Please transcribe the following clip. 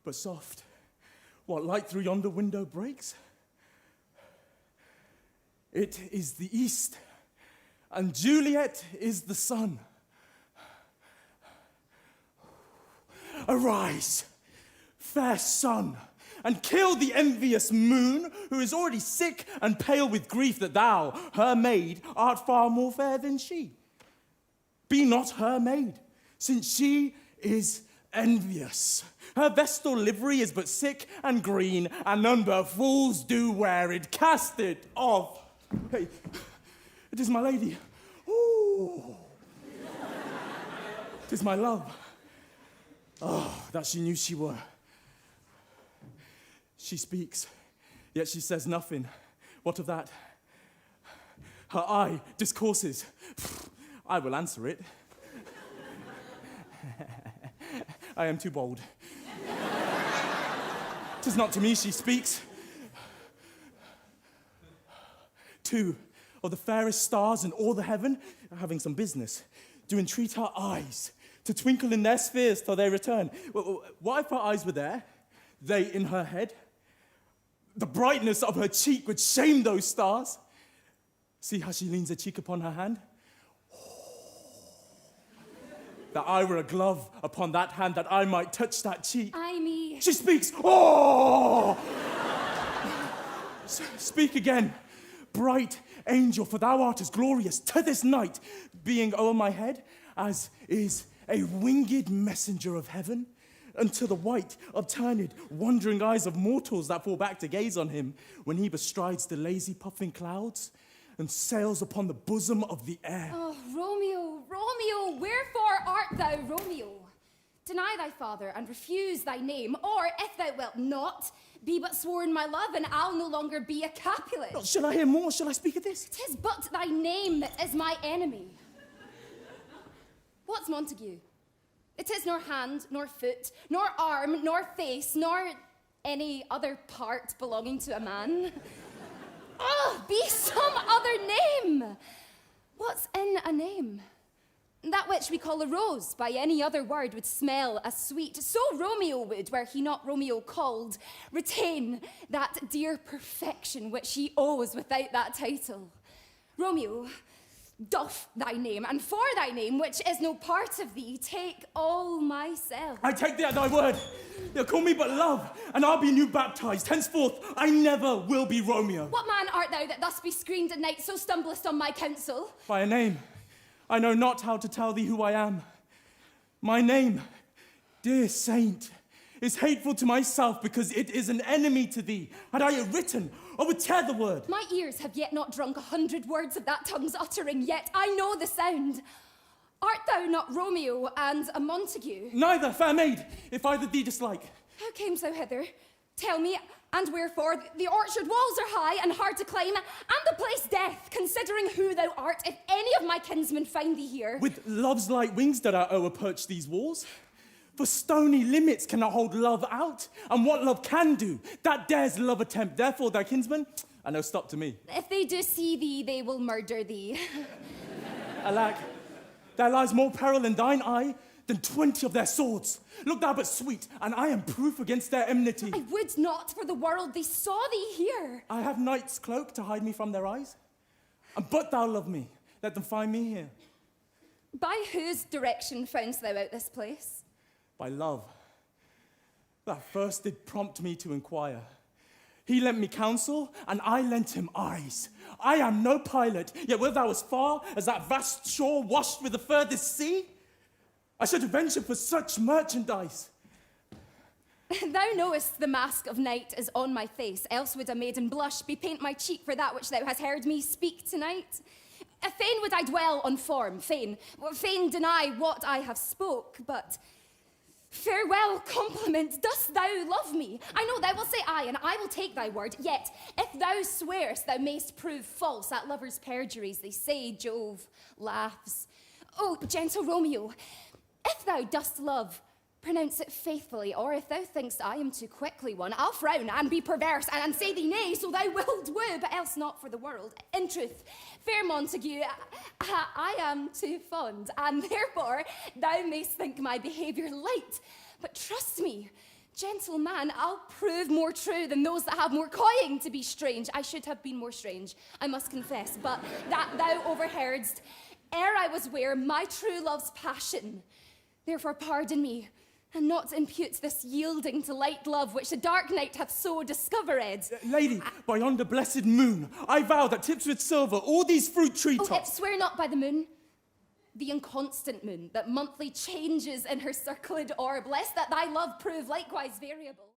but soft. What light through yonder window breaks? It is the east, and Juliet is the sun. Arise, fair sun, and kill the envious moon, who is already sick and pale with grief that thou, her maid, art far more fair than she. Be not her maid, since she is envious. Her vestal livery is but sick and green, and none but fools do wear it. Cast it off. Hey, it is my lady. Ooh. It is my love. Oh, that she knew she were. She speaks, yet she says nothing. What of that? Her eye discourses. I will answer it. I am too bold. 'Tis not to me she speaks. Two of the fairest stars in all the heaven, having some business, do entreat her eyes to twinkle in their spheres till they return. What if her eyes were there, they in her head? The brightness of her cheek would shame those stars. See how she leans her cheek upon her hand? That I were a glove upon that hand, that I might touch that cheek. Ay me. She speaks. Oh! Speak again, bright angel, for thou art as glorious to this night, being o'er my head, as is a winged messenger of heaven, unto the white, upturned, wondering eyes of mortals that fall back to gaze on him, when he bestrides the lazy puffing clouds and sails upon the bosom of the air. Oh, Romeo, Romeo, wherefore art thou Romeo? Deny thy father and refuse thy name, or if thou wilt not, be but sworn my love, and I'll no longer be a Capulet. Oh, shall I hear more? Shall I speak of this? 'Tis but thy name that is my enemy. What's Montague? It is nor hand, nor foot, nor arm, nor face, nor any other part belonging to a man. Oh, be some other name. What's in a name? That which we call a rose by any other word would smell as sweet. So Romeo would, were he not Romeo called, retain that dear perfection which he owes without that title. Romeo, doff thy name, and for thy name, which is no part of thee, take all myself. I take thee at thy word. They'll call me but love, and I'll be new baptized. Henceforth, I never will be Romeo. What man art thou that thus be screened at night, so stumblest on my counsel? By a name, I know not how to tell thee who I am. My name, dear saint, is hateful to myself because it is an enemy to thee. Had I it written, I would tear the word. My ears have yet not drunk 100 words of that tongue's uttering, yet I know the sound. Art thou not Romeo and a Montague? Neither, fair maid, if either thee dislike. How camest thou hither? Tell me, and wherefore? The orchard walls are high and hard to climb, and the place death, considering who thou art, if any of my kinsmen find thee here. With love's light wings did I o'erperch these walls. For stony limits cannot hold love out, and what love can do, that dares love attempt. Therefore, thy kinsmen are no stop to me. If they do see thee, they will murder thee. Alack, there lies more peril in thine eye than 20 of their swords. Look thou but sweet, and I am proof against their enmity. I would not for the world they saw thee here. I have night's cloak to hide me from their eyes. And but thou love me, let them find me here. By whose direction foundst thou out this place? By love, that first did prompt me to inquire. He lent me counsel, and I lent him eyes. I am no pilot, yet wilt thou as far as that vast shore washed with the furthest sea? I should venture for such merchandise. Thou knowest the mask of night is on my face, else would a maiden blush bepaint my cheek for that which thou hast heard me speak tonight. Fain would I dwell on form, fain deny what I have spoke, but farewell compliment, dost thou love me? I know thou wilt say aye, and I will take thy word, yet if thou swearest thou mayst prove false at lovers' perjuries, they say Jove laughs. Oh, gentle Romeo, if thou dost love, pronounce it faithfully, or if thou thinkst I am too quickly won, I'll frown and be perverse and say thee nay, so thou wilt woo, but else not for the world. In truth, fair Montague, I am too fond, and therefore thou mayst think my behaviour light. But trust me, Gentle man, I'll prove more true than those that have more coying to be strange. I should have been more strange, I must confess, but that thou overheardst, ere I was ware my true love's passion. Therefore pardon me, and not impute this yielding to light love which the dark night hath so discovered. Lady, by yonder blessed moon, I vow that tipped with silver all these fruit tree Oh, tops. swear not by the moon, the inconstant moon that monthly changes in her circled orb, lest that thy love prove likewise variable.